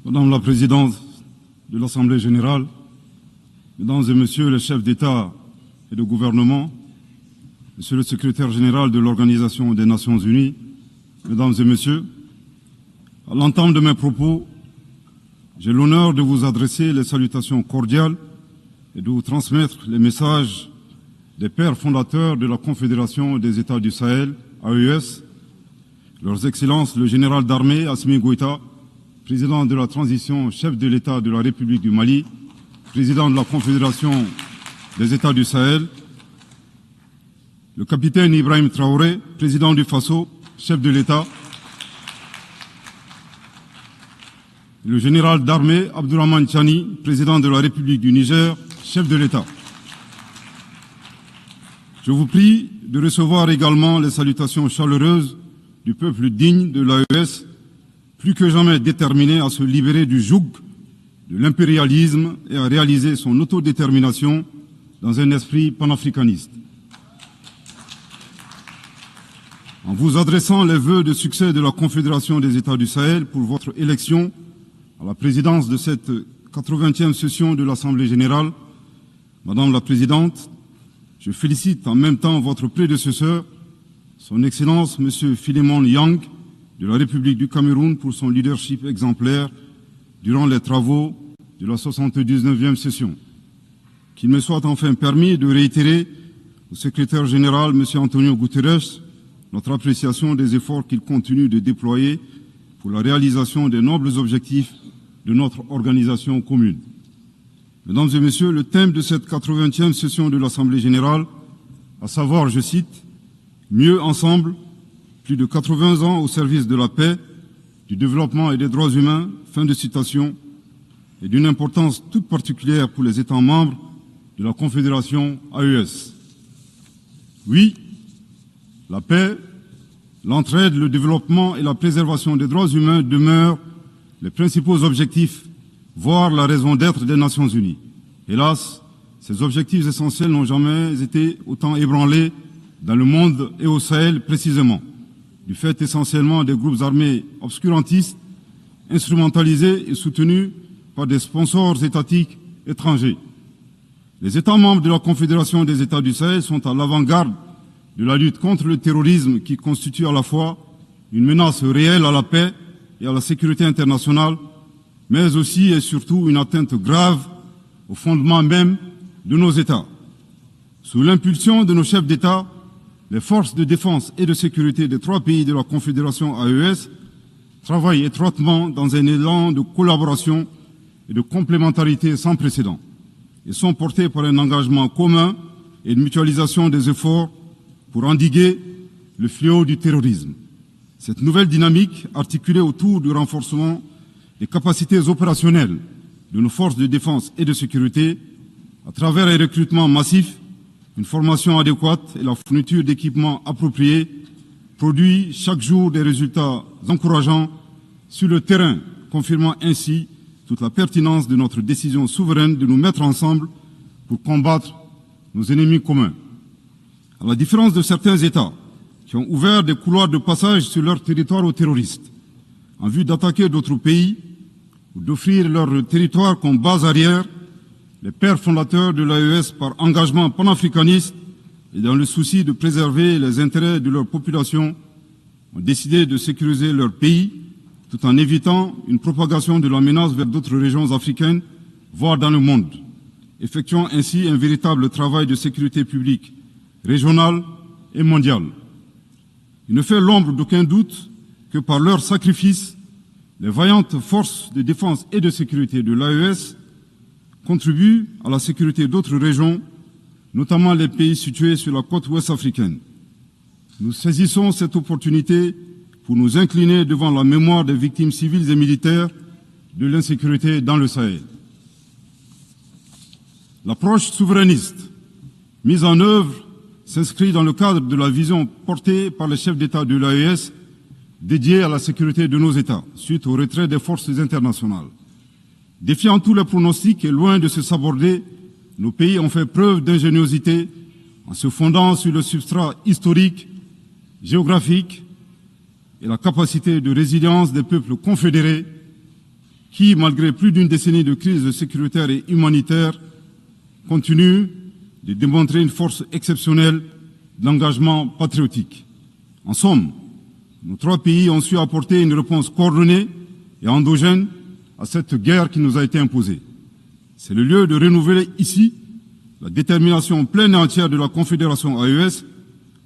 Madame la Présidente de l'Assemblée générale, Mesdames et Messieurs les chefs d'État et de gouvernement, Monsieur le Secrétaire général de l'Organisation des Nations Unies, Mesdames et Messieurs, à l'entame de mes propos, j'ai l'honneur de vous adresser les salutations cordiales et de vous transmettre les messages des pères fondateurs de la Confédération des États du Sahel, AES, Leurs Excellences le général d'armée Assimi Goïta, président de la transition, chef de l'État de la République du Mali, président de la Confédération des États du Sahel, le capitaine Ibrahim Traoré, président du Faso, chef de l'État, le général d'armée Abdourahmane Tchani, président de la République du Niger, chef de l'État. Je vous prie de recevoir également les salutations chaleureuses du peuple digne de l'AES, plus que jamais déterminé à se libérer du joug de l'impérialisme et à réaliser son autodétermination dans un esprit panafricaniste. En vous adressant les vœux de succès de la Confédération des États du Sahel pour votre élection à la présidence de cette 80e session de l'Assemblée générale, Madame la Présidente, je félicite en même temps votre prédécesseur, Son Excellence M. Philémon Yang, de la République du Cameroun, pour son leadership exemplaire durant les travaux de la 79e session. Qu'il me soit enfin permis de réitérer au secrétaire général, M. Antonio Guterres, notre appréciation des efforts qu'il continue de déployer pour la réalisation des nobles objectifs de notre organisation commune. Mesdames et Messieurs, le thème de cette 80e session de l'Assemblée générale, à savoir, je cite, « Mieux ensemble, plus de 80 ans au service de la paix, du développement et des droits humains », fin de citation, est d'une importance toute particulière pour les États membres de la Confédération AES. Oui, la paix, l'entraide, le développement et la préservation des droits humains demeurent les principaux objectifs, voire la raison d'être des Nations Unies. Hélas, ces objectifs essentiels n'ont jamais été autant ébranlés dans le monde et au Sahel précisément, du fait essentiellement des groupes armés obscurantistes, instrumentalisés et soutenus par des sponsors étatiques étrangers. Les États membres de la Confédération des États du Sahel sont à l'avant-garde de la lutte contre le terrorisme qui constitue à la fois une menace réelle à la paix et à la sécurité internationale, mais aussi et surtout une atteinte grave au fondement même de nos États. Sous l'impulsion de nos chefs d'État, les forces de défense et de sécurité des 3 pays de la Confédération AES travaillent étroitement dans un élan de collaboration et de complémentarité sans précédent et sont portés par un engagement commun et une mutualisation des efforts pour endiguer le fléau du terrorisme. Cette nouvelle dynamique, articulée autour du renforcement des capacités opérationnelles de nos forces de défense et de sécurité, à travers un recrutement massif, une formation adéquate et la fourniture d'équipements appropriés, produit chaque jour des résultats encourageants sur le terrain, confirmant ainsi toute la pertinence de notre décision souveraine de nous mettre ensemble pour combattre nos ennemis communs. À la différence de certains États qui ont ouvert des couloirs de passage sur leur territoire aux terroristes, en vue d'attaquer d'autres pays ou d'offrir leur territoire comme base arrière, les pères fondateurs de l'AES, par engagement panafricaniste et dans le souci de préserver les intérêts de leur population, ont décidé de sécuriser leur pays tout en évitant une propagation de la menace vers d'autres régions africaines, voire dans le monde, effectuant ainsi un véritable travail de sécurité publique régionale et mondiale. Il ne fait l'ombre d'aucun doute que par leur sacrifice, les vaillantes forces de défense et de sécurité de l'AES contribuent à la sécurité d'autres régions, notamment les pays situés sur la côte ouest africaine. Nous saisissons cette opportunité pour nous incliner devant la mémoire des victimes civiles et militaires de l'insécurité dans le Sahel. L'approche souverainiste mise en œuvre s'inscrit dans le cadre de la vision portée par les chefs d'État de l'AES dédiée à la sécurité de nos États, suite au retrait des forces internationales. Défiant tous les pronostics et loin de se saborder, nos pays ont fait preuve d'ingéniosité en se fondant sur le substrat historique, géographique et la capacité de résilience des peuples confédérés qui, malgré plus d'une décennie de crise sécuritaire et humanitaire, continue de démontrer une force exceptionnelle d'engagement patriotique. En somme, nos trois pays ont su apporter une réponse coordonnée et endogène à cette guerre qui nous a été imposée. C'est le lieu de renouveler ici la détermination pleine et entière de la Confédération AES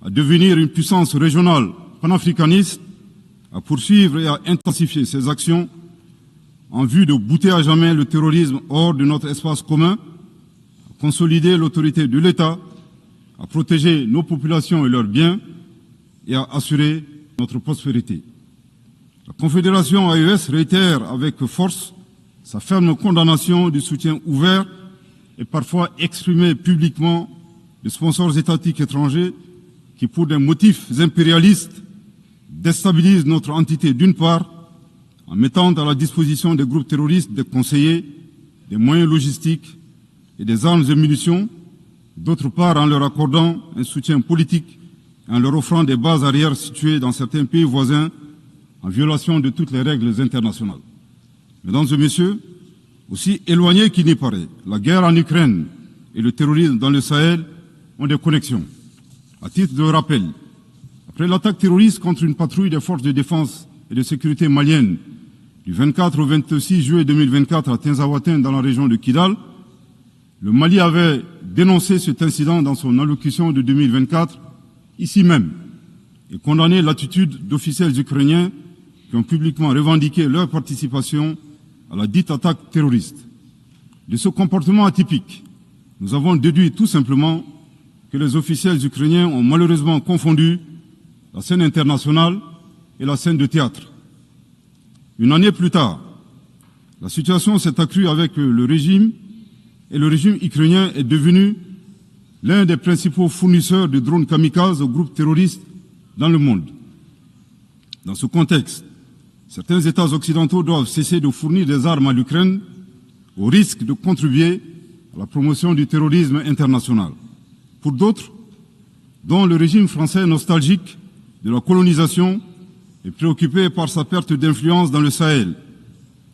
à devenir une puissance régionale panafricaniste, à poursuivre et à intensifier ses actions en vue de bouter à jamais le terrorisme hors de notre espace commun, à consolider l'autorité de l'État, à protéger nos populations et leurs biens et à assurer notre prospérité. La Confédération AES réitère avec force sa ferme condamnation du soutien ouvert et parfois exprimé publiquement de sponsors étatiques étrangers qui, pour des motifs impérialistes, déstabilisent notre entité d'une part, en mettant à la disposition des groupes terroristes des conseillers, des moyens logistiques et des armes et munitions, d'autre part en leur accordant un soutien politique et en leur offrant des bases arrières situées dans certains pays voisins en violation de toutes les règles internationales. Mesdames et messieurs, aussi éloignés qu'il n'y paraît, la guerre en Ukraine et le terrorisme dans le Sahel ont des connexions. À titre de rappel, après l'attaque terroriste contre une patrouille des forces de défense et de sécurité maliennes du 24 au 26 juillet 2024 à Tinzaouaten dans la région de Kidal, le Mali avait dénoncé cet incident dans son allocution de 2024, ici même, et condamné l'attitude d'officiels ukrainiens qui ont publiquement revendiqué leur participation à la dite attaque terroriste. De ce comportement atypique, nous avons déduit tout simplement que les officiels ukrainiens ont malheureusement confondu la scène internationale et la scène de théâtre. Une année plus tard, la situation s'est accrue avec le régime et le régime ukrainien est devenu l'un des principaux fournisseurs de drones kamikazes aux groupes terroristes dans le monde. Dans ce contexte, certains États occidentaux doivent cesser de fournir des armes à l'Ukraine au risque de contribuer à la promotion du terrorisme international. Pour d'autres, dont le régime français nostalgique de la colonisation est préoccupé par sa perte d'influence dans le Sahel,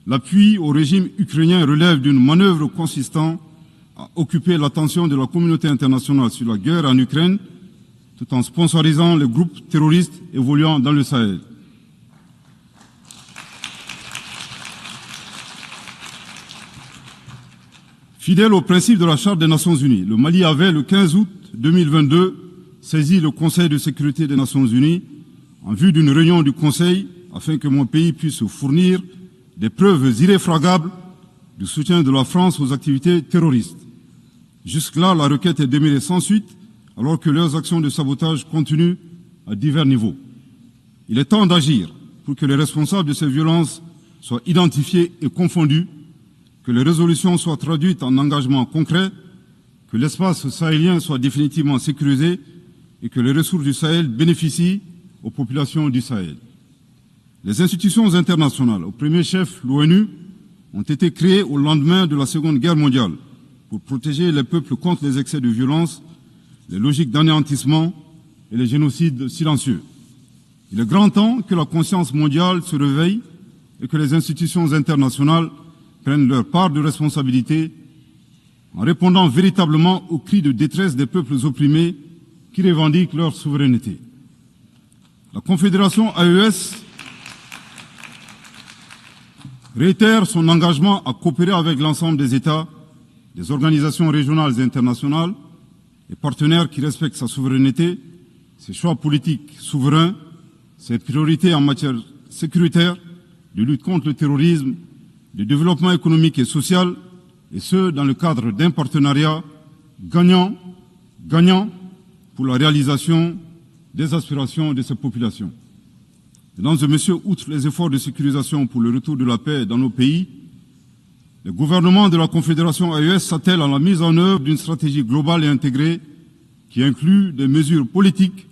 l'appui au régime ukrainien relève d'une manœuvre consistant à occuper l'attention de la communauté internationale sur la guerre en Ukraine, tout en sponsorisant les groupes terroristes évoluant dans le Sahel. Fidèle au principe de la Charte des Nations Unies, le Mali avait, le 15 août 2022, saisi le Conseil de sécurité des Nations Unies en vue d'une réunion du Conseil afin que mon pays puisse fournir des preuves irréfragables du soutien de la France aux activités terroristes. Jusque-là, la requête est demeurée sans suite, alors que leurs actions de sabotage continuent à divers niveaux. Il est temps d'agir pour que les responsables de ces violences soient identifiés et confondus, que les résolutions soient traduites en engagements concrets, que l'espace sahélien soit définitivement sécurisé et que les ressources du Sahel bénéficient aux populations du Sahel. Les institutions internationales, au premier chef l'ONU, ont été créées au lendemain de la Seconde Guerre mondiale pour protéger les peuples contre les excès de violence, les logiques d'anéantissement et les génocides silencieux. Il est grand temps que la conscience mondiale se réveille et que les institutions internationales prennent leur part de responsabilité en répondant véritablement aux cris de détresse des peuples opprimés qui revendiquent leur souveraineté. La Confédération AES réitère son engagement à coopérer avec l'ensemble des États, des organisations régionales et internationales, et partenaires qui respectent sa souveraineté, ses choix politiques souverains, ses priorités en matière sécuritaire, de lutte contre le terrorisme, de développement économique et social, et ce, dans le cadre d'un partenariat gagnant pour la réalisation des aspirations de ces populations. Mesdames et messieurs, outre les efforts de sécurisation pour le retour de la paix dans nos pays, le gouvernement de la Confédération AES s'attelle à la mise en œuvre d'une stratégie globale et intégrée qui inclut des mesures politiques,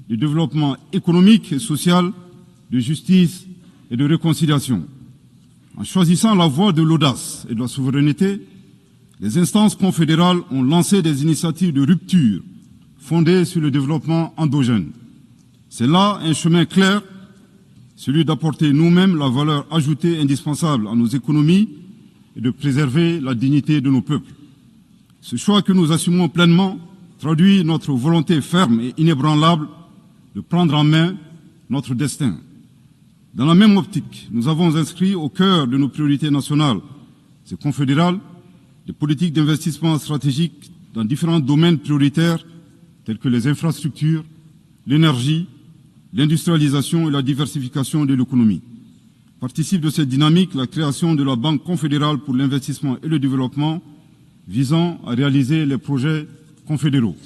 de développement économique et social, de justice et de réconciliation. En choisissant la voie de l'audace et de la souveraineté, les instances confédérales ont lancé des initiatives de rupture fondées sur le développement endogène. C'est là un chemin clair celui d'apporter nous-mêmes la valeur ajoutée indispensable à nos économies et de préserver la dignité de nos peuples. Ce choix que nous assumons pleinement traduit notre volonté ferme et inébranlable de prendre en main notre destin. Dans la même optique, nous avons inscrit au cœur de nos priorités nationales et confédérales des politiques d'investissement stratégiques dans différents domaines prioritaires tels que les infrastructures, l'énergie, l'industrialisation et la diversification de l'économie. Participe de cette dynamique la création de la Banque confédérale pour l'investissement et le développement visant à réaliser les projets confédéraux.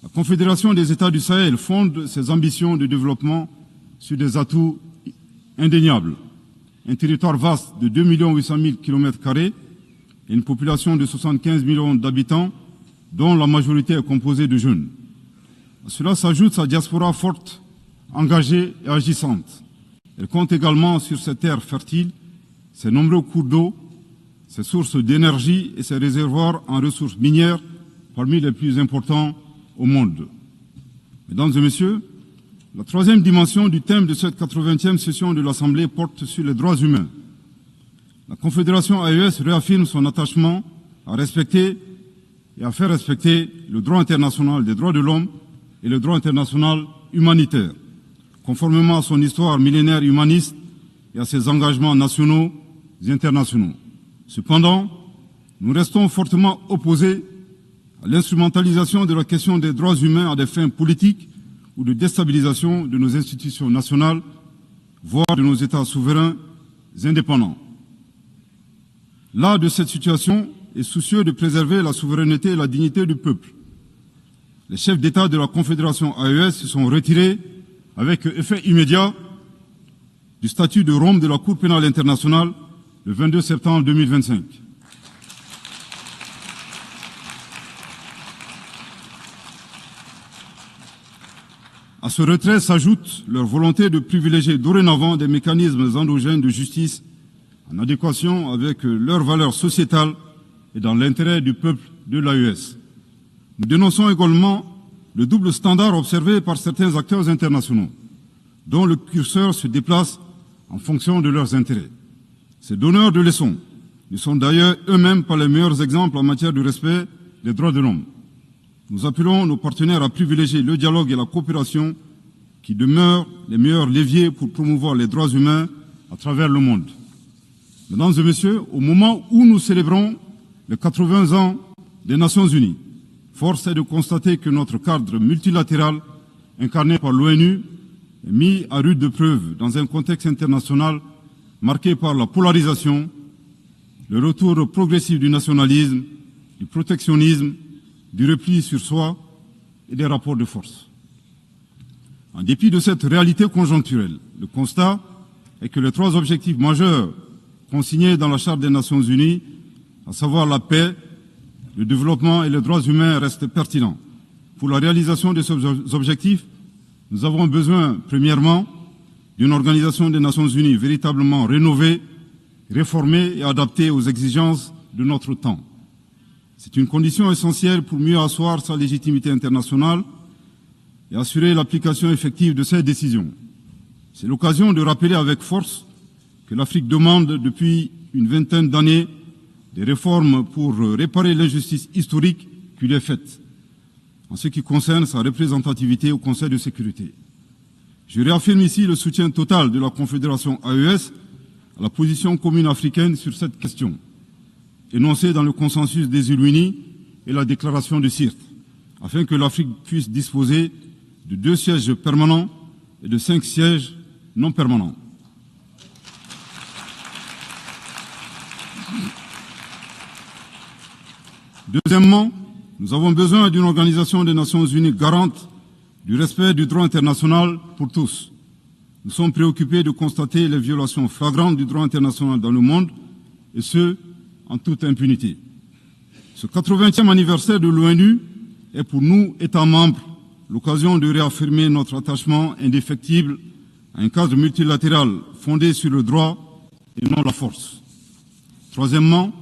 La Confédération des États du Sahel fonde ses ambitions de développement sur des atouts indéniables. Un territoire vaste de 2 800 000 km² et une population de 75 millions d'habitants, dont la majorité est composée de jeunes. À cela s'ajoute sa diaspora forte, engagée et agissante. Elle compte également sur ses terres fertiles, ses nombreux cours d'eau, ses sources d'énergie et ses réservoirs en ressources minières parmi les plus importants au monde. Mesdames et messieurs, la troisième dimension du thème de cette 80e session de l'Assemblée porte sur les droits humains. La Confédération AES réaffirme son attachement à respecter et à faire respecter le droit international des droits de l'homme et le droit international humanitaire, conformément à son histoire millénaire humaniste et à ses engagements nationaux et internationaux. Cependant, nous restons fortement opposés à l'instrumentalisation de la question des droits humains à des fins politiques ou de déstabilisation de nos institutions nationales, voire de nos États souverains indépendants. Là de cette situation est soucieux de préserver la souveraineté et la dignité du peuple. Les chefs d'État de la Confédération AES se sont retirés avec effet immédiat du statut de Rome de la Cour pénale internationale le 22 septembre 2025. À ce retrait s'ajoute leur volonté de privilégier dorénavant des mécanismes endogènes de justice en adéquation avec leurs valeurs sociétales et dans l'intérêt du peuple de l'AES. Nous dénonçons également le double standard observé par certains acteurs internationaux, dont le curseur se déplace en fonction de leurs intérêts. Ces donneurs de leçons ne sont d'ailleurs eux-mêmes pas les meilleurs exemples en matière de respect des droits de l'homme. Nous appelons nos partenaires à privilégier le dialogue et la coopération qui demeurent les meilleurs leviers pour promouvoir les droits humains à travers le monde. Mesdames et messieurs, au moment où nous célébrons les 80 ans des Nations Unies, force est de constater que notre cadre multilatéral, incarné par l'ONU, est mis à rude épreuve dans un contexte international marqué par la polarisation, le retour progressif du nationalisme, du protectionnisme, du repli sur soi et des rapports de force. En dépit de cette réalité conjoncturelle, le constat est que les trois objectifs majeurs consignés dans la Charte des Nations Unies, à savoir la paix, le développement et les droits humains, restent pertinents. Pour la réalisation de ces objectifs, nous avons besoin, premièrement, d'une organisation des Nations Unies véritablement rénovée, réformée et adaptée aux exigences de notre temps. C'est une condition essentielle pour mieux asseoir sa légitimité internationale et assurer l'application effective de ses décisions. C'est l'occasion de rappeler avec force que l'Afrique demande depuis une vingtaine d'années des réformes pour réparer l'injustice historique qui lui est faite, en ce qui concerne sa représentativité au Conseil de sécurité. Je réaffirme ici le soutien total de la Confédération AES à la position commune africaine sur cette question, énoncée dans le consensus des îles Unis et la déclaration de Sirte, afin que l'Afrique puisse disposer de 2 sièges permanents et de 5 sièges non permanents. Deuxièmement, nous avons besoin d'une organisation des Nations Unies garante du respect du droit international pour tous. Nous sommes préoccupés de constater les violations flagrantes du droit international dans le monde, et ce, en toute impunité. Ce 80e anniversaire de l'ONU est pour nous, États membres, l'occasion de réaffirmer notre attachement indéfectible à un cadre multilatéral fondé sur le droit et non la force. Troisièmement,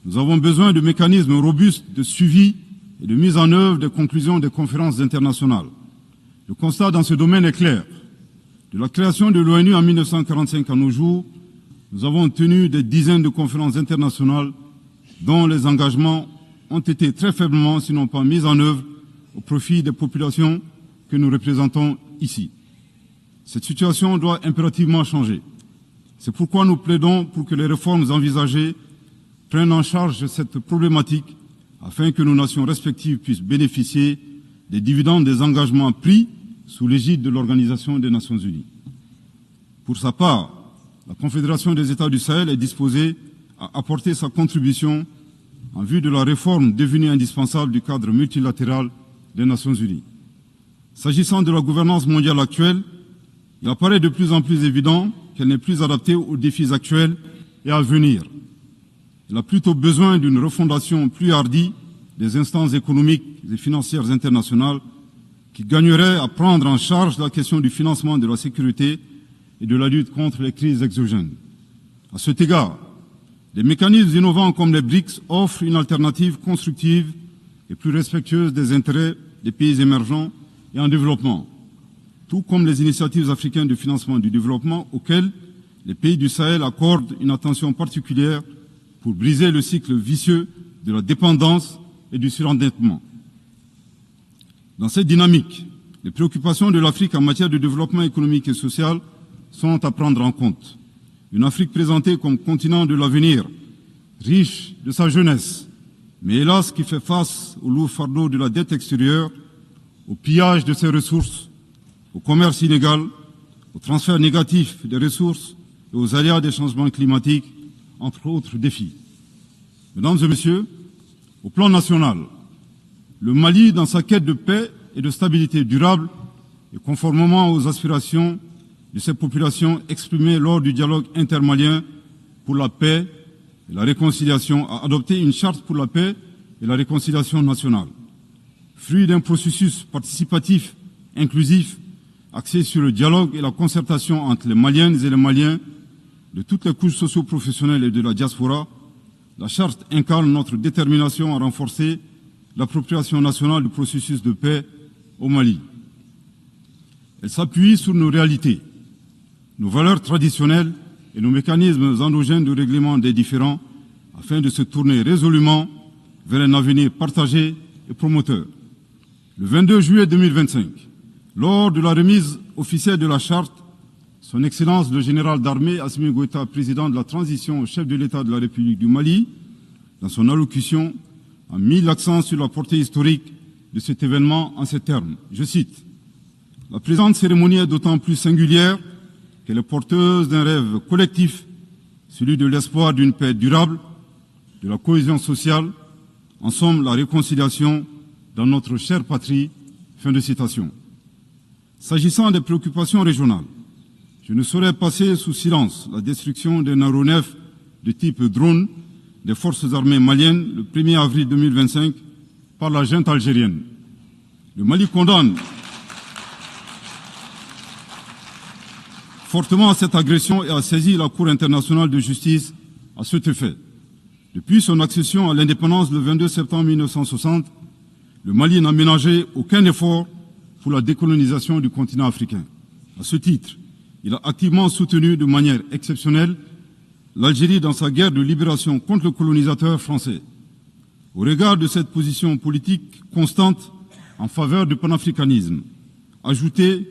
nous avons besoin de mécanismes robustes de suivi et de mise en œuvre des conclusions des conférences internationales. Le constat dans ce domaine est clair. De la création de l'ONU en 1945 à nos jours, nous avons tenu des dizaines de conférences internationales dont les engagements ont été très faiblement, sinon pas mis en œuvre, au profit des populations que nous représentons ici. Cette situation doit impérativement changer. C'est pourquoi nous plaidons pour que les réformes envisagées prennent en charge cette problématique afin que nos nations respectives puissent bénéficier des dividendes des engagements pris sous l'égide de l'Organisation des Nations Unies. Pour sa part, la Confédération des États du Sahel est disposée à apporter sa contribution en vue de la réforme devenue indispensable du cadre multilatéral des Nations Unies. S'agissant de la gouvernance mondiale actuelle, il apparaît de plus en plus évident qu'elle n'est plus adaptée aux défis actuels et à venir. Elle a plutôt besoin d'une refondation plus hardie des instances économiques et financières internationales qui gagneraient à prendre en charge la question du financement de la sécurité et de la lutte contre les crises exogènes. À cet égard, des mécanismes innovants comme les BRICS offrent une alternative constructive et plus respectueuse des intérêts des pays émergents et en développement, tout comme les initiatives africaines de financement du développement auxquelles les pays du Sahel accordent une attention particulière pour briser le cycle vicieux de la dépendance et du surendettement. Dans cette dynamique, les préoccupations de l'Afrique en matière de développement économique et social sont à prendre en compte. Une Afrique présentée comme continent de l'avenir, riche de sa jeunesse, mais hélas qui fait face au lourd fardeau de la dette extérieure, au pillage de ses ressources, au commerce illégal, au transfert négatif des ressources et aux aléas des changements climatiques, entre autres défis. Mesdames et messieurs, au plan national, le Mali, dans sa quête de paix et de stabilité durable, et conformément aux aspirations de ces populations exprimées lors du dialogue intermalien pour la paix et la réconciliation, a adopté une charte pour la paix et la réconciliation nationale, fruit d'un processus participatif, inclusif, axé sur le dialogue et la concertation entre les Maliennes et les Maliens de toutes les couches socio-professionnelles et de la diaspora. La charte incarne notre détermination à renforcer l'appropriation nationale du processus de paix au Mali. Elle s'appuie sur nos réalités, nos valeurs traditionnelles et nos mécanismes endogènes de règlement des différends afin de se tourner résolument vers un avenir partagé et promoteur. Le 22 juillet 2025, lors de la remise officielle de la charte, Son Excellence le général d'armée Assimi Goïta, président de la transition au chef de l'État de la République du Mali, dans son allocution, a mis l'accent sur la portée historique de cet événement en ces termes. Je cite : « La présente cérémonie est d'autant plus singulière qu'elle est porteuse d'un rêve collectif, celui de l'espoir d'une paix durable, de la cohésion sociale, en somme la réconciliation dans notre chère patrie. » Fin de citation. S'agissant des préoccupations régionales, je ne saurais passer sous silence la destruction d'un aéronef de type drone des forces armées maliennes le 1er avril 2025 par la junte algérienne. Le Mali condamne fortement cette agression et a saisi la Cour internationale de justice à cet effet. Depuis son accession à l'indépendance le 22 septembre 1960, le Mali n'a ménagé aucun effort pour la décolonisation du continent africain. À ce titre, il a activement soutenu de manière exceptionnelle l'Algérie dans sa guerre de libération contre le colonisateur français. Au regard de cette position politique constante en faveur du panafricanisme, ajoutée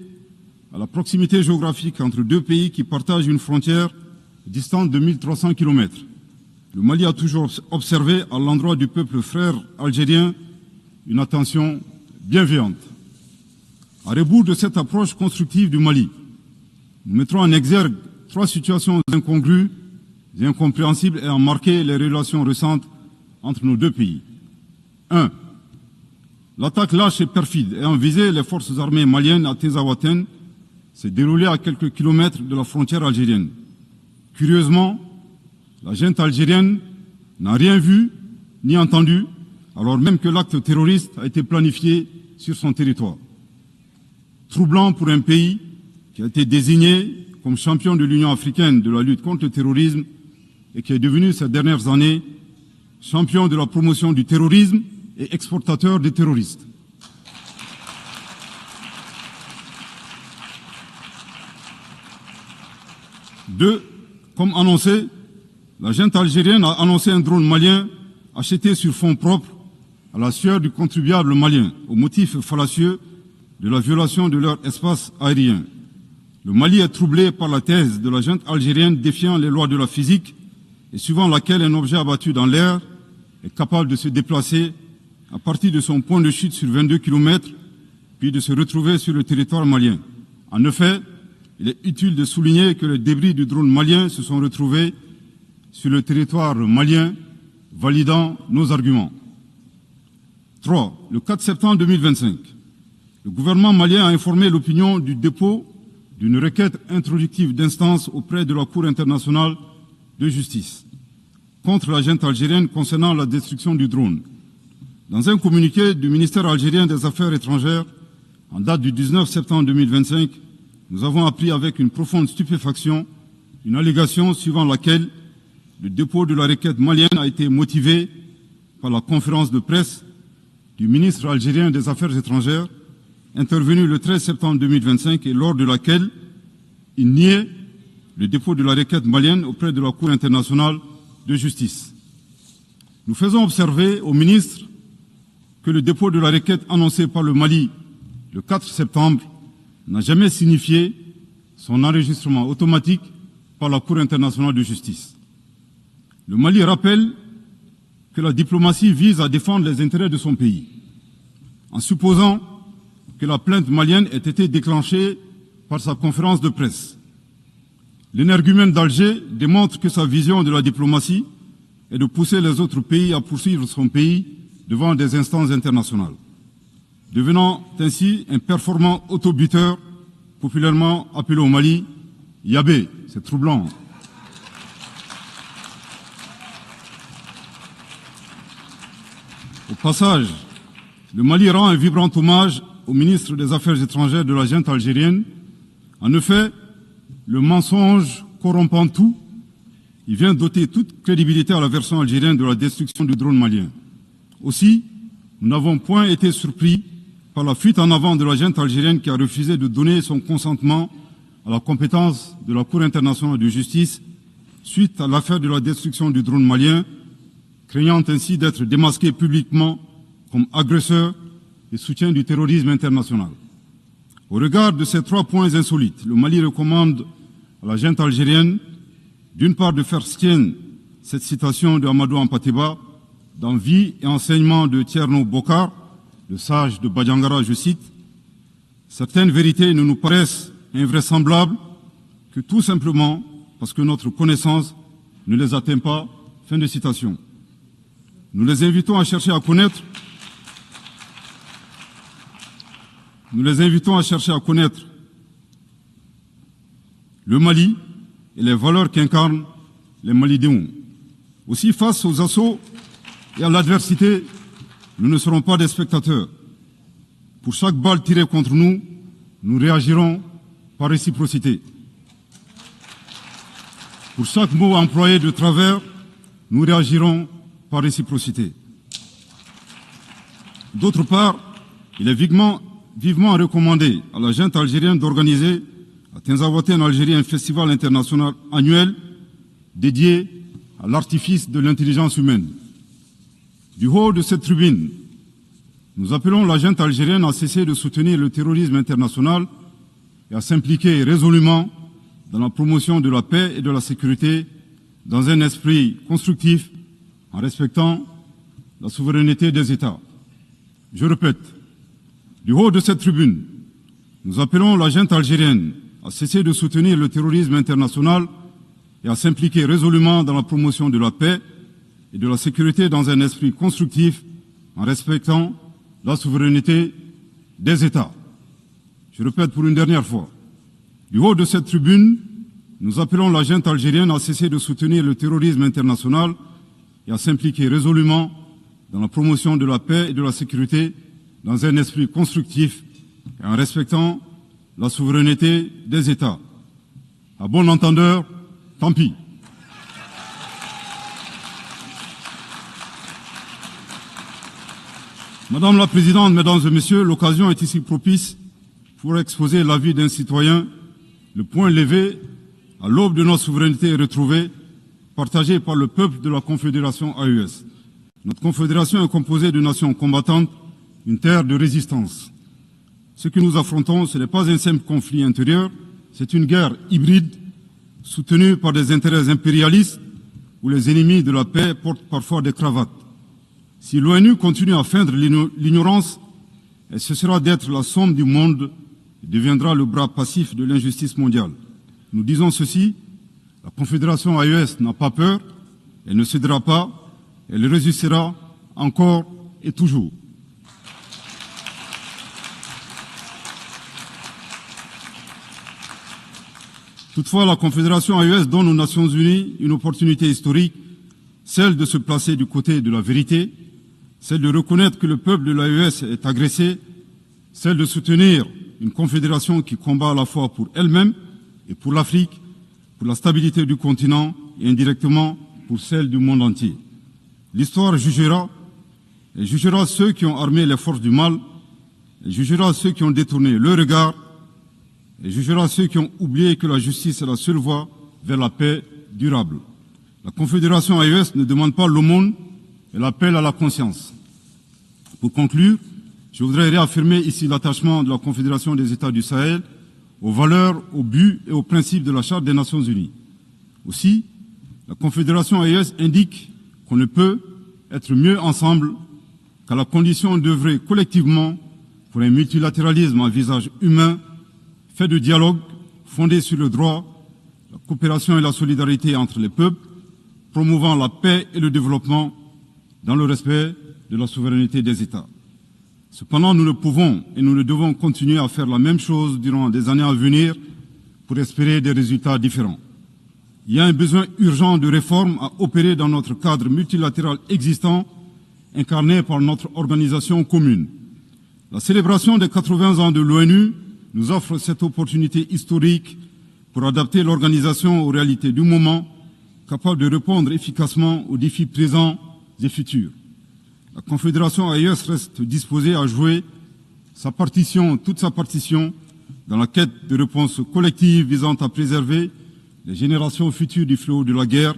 à la proximité géographique entre deux pays qui partagent une frontière distante de 1300 km, le Mali a toujours observé à l'endroit du peuple frère algérien une attention bienveillante. À rebours de cette approche constructive du Mali, nous mettrons en exergue trois situations incongrues et incompréhensibles ayant marqué les relations récentes entre nos deux pays. 1. L'attaque lâche et perfide ayant visé les forces armées maliennes à Tinzaouaten s'est déroulée à quelques kilomètres de la frontière algérienne. Curieusement, la junte algérienne n'a rien vu ni entendu, alors même que l'acte terroriste a été planifié sur son territoire. Troublant pour un pays qui a été désigné comme champion de l'Union africaine de la lutte contre le terrorisme et qui est devenu ces dernières années champion de la promotion du terrorisme et exportateur des terroristes. 2. Comme annoncé, la junte algérienne a annoncé un drone malien acheté sur fonds propres à la sueur du contribuable malien, au motif fallacieux de la violation de leur espace aérien. Le Mali est troublé par la thèse de la junte algérienne défiant les lois de la physique et suivant laquelle un objet abattu dans l'air est capable de se déplacer à partir de son point de chute sur 22 km, puis de se retrouver sur le territoire malien. En effet, il est utile de souligner que les débris du drone malien se sont retrouvés sur le territoire malien, validant nos arguments. 3. Le 4 septembre 2025, le gouvernement malien a informé l'opinion du dépôt d'une requête introductive d'instance auprès de la Cour internationale de justice contre la junte algérienne concernant la destruction du drone. Dans un communiqué du ministère algérien des Affaires étrangères, en date du 19 septembre 2025, nous avons appris avec une profonde stupéfaction une allégation suivant laquelle le dépôt de la requête malienne a été motivé par la conférence de presse du ministre algérien des Affaires étrangères, intervenue le 13 septembre 2025 et lors de laquelle il niait le dépôt de la requête malienne auprès de la Cour internationale de justice. Nous faisons observer au ministre que le dépôt de la requête annoncé par le Mali le 4 septembre n'a jamais signifié son enregistrement automatique par la Cour internationale de justice. Le Mali rappelle que la diplomatie vise à défendre les intérêts de son pays. En supposant que la plainte malienne ait été déclenchée par sa conférence de presse, l'énergumène d'Alger démontre que sa vision de la diplomatie est de pousser les autres pays à poursuivre son pays devant des instances internationales, devenant ainsi un performant autobuteur, populairement appelé au Mali Yabé. C'est troublant. Au passage, le Mali rend un vibrant hommage au ministre des Affaires étrangères de la junte algérienne. En effet, le mensonge corrompant tout, il vient d'ôter toute crédibilité à la version algérienne de la destruction du drone malien. Aussi, nous n'avons point été surpris par la fuite en avant de la junte algérienne qui a refusé de donner son consentement à la compétence de la Cour internationale de justice suite à l'affaire de la destruction du drone malien, craignant ainsi d'être démasqué publiquement comme agresseur et soutien du terrorisme international. Au regard de ces 3 points insolites, le Mali recommande à la junte algérienne, d'une part, de faire sienne cette citation de Amadou Hampâté-Bâ dans Vie et enseignement de Thierno Bokar, le sage de Badiangara, je cite, « Certaines vérités ne nous paraissent invraisemblables que tout simplement parce que notre connaissance ne les atteint pas. » Fin de citation. Nous les invitons à chercher à connaître le Mali et les valeurs qu'incarnent les Malidéons. Aussi, face aux assauts et à l'adversité, nous ne serons pas des spectateurs. Pour chaque balle tirée contre nous, nous réagirons par réciprocité. Pour chaque mot employé de travers, nous réagirons par réciprocité. D'autre part, il est vivement recommandé à la junte algérienne d'organiser à Tinzaouaté en Algérie un festival international annuel dédié à l'artifice de l'intelligence humaine. Du haut de cette tribune, nous appelons la junte algérienne à cesser de soutenir le terrorisme international et à s'impliquer résolument dans la promotion de la paix et de la sécurité dans un esprit constructif en respectant la souveraineté des États. Je répète, du haut de cette tribune, nous appelons la junte algérienne à cesser de soutenir le terrorisme international et à s'impliquer résolument dans la promotion de la paix et de la sécurité dans un esprit constructif en respectant la souveraineté des États. Je répète pour une dernière fois, du haut de cette tribune, nous appelons la junte algérienne à cesser de soutenir le terrorisme international et à s'impliquer résolument dans la promotion de la paix et de la sécurité dans un esprit constructif et en respectant la souveraineté des États. À bon entendeur, tant pis. Madame la Présidente, Mesdames et Messieurs, l'occasion est ici propice pour exposer l'avis d'un citoyen, le point levé à l'aube de notre souveraineté retrouvée, partagée par le peuple de la Confédération AES. Notre confédération est composée de nations combattantes, une terre de résistance. Ce que nous affrontons, ce n'est pas un simple conflit intérieur, c'est une guerre hybride soutenue par des intérêts impérialistes où les ennemis de la paix portent parfois des cravates. Si l'ONU continue à feindre l'ignorance, elle cessera d'être la somme du monde et deviendra le bras passif de l'injustice mondiale. Nous disons ceci, la Confédération AES n'a pas peur, elle ne cédera pas, elle résistera encore et toujours. Toutefois, la Confédération AES donne aux Nations Unies une opportunité historique, celle de se placer du côté de la vérité, celle de reconnaître que le peuple de l'AES est agressé, celle de soutenir une confédération qui combat à la fois pour elle-même et pour l'Afrique, pour la stabilité du continent et indirectement pour celle du monde entier. L'histoire jugera, elle jugera ceux qui ont armé les forces du mal, elle jugera ceux qui ont détourné le regard, elle jugera ceux qui ont oublié que la justice est la seule voie vers la paix durable. La Confédération AES ne demande pas l'aumône, elle appelle à la conscience. Pour conclure, je voudrais réaffirmer ici l'attachement de la Confédération des États du Sahel aux valeurs, aux buts et aux principes de la Charte des Nations Unies. Aussi, la Confédération AES indique qu'on ne peut être mieux ensemble qu'à la condition d'œuvrer collectivement pour un multilatéralisme à visage humain, fait de dialogue, fondé sur le droit, la coopération et la solidarité entre les peuples, promouvant la paix et le développement dans le respect de la souveraineté des États. Cependant, nous ne pouvons et nous ne devons continuer à faire la même chose durant des années à venir pour espérer des résultats différents. Il y a un besoin urgent de réforme à opérer dans notre cadre multilatéral existant, incarné par notre organisation commune. La célébration des 80 ans de l'ONU nous offre cette opportunité historique pour adapter l'organisation aux réalités du moment, capable de répondre efficacement aux défis présents et futurs. La Confédération AES reste disposée à jouer toute sa partition dans la quête de réponses collectives visant à préserver les générations futures du fléau de la guerre,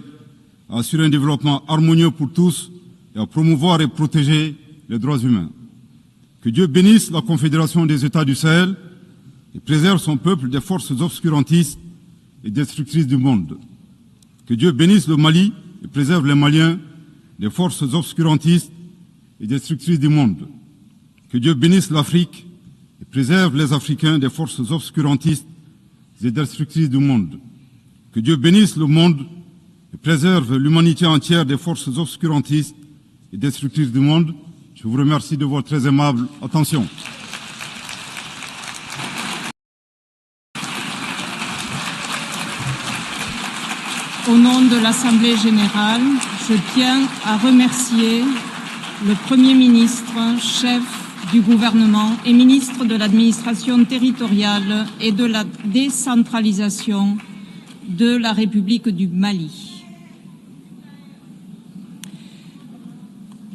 à assurer un développement harmonieux pour tous et à promouvoir et protéger les droits humains. Que Dieu bénisse la Confédération des États du Sahel et préserve son peuple des forces obscurantistes et destructrices du monde. Que Dieu bénisse le Mali et préserve les Maliens des forces obscurantistes et destructrices du monde. Que Dieu bénisse l'Afrique et préserve les Africains des forces obscurantistes et destructrices du monde. Que Dieu bénisse le monde et préserve l'humanité entière des forces obscurantistes et destructrices du monde. Je vous remercie de votre très aimable attention. Au nom de l'Assemblée générale, je tiens à remercier le Premier ministre, chef du gouvernement et ministre de l'administration territoriale et de la décentralisation de la République du Mali.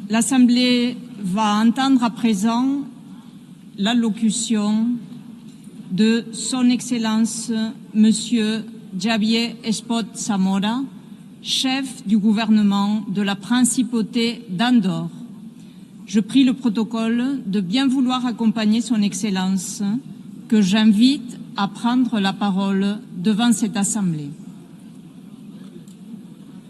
L'Assemblée va entendre à présent l'allocution de Son Excellence Monsieur Javier Espot Zamora, chef du gouvernement de la Principauté d'Andorre. Je prie le protocole de bien vouloir accompagner Son Excellence, que j'invite à prendre la parole devant cette Assemblée.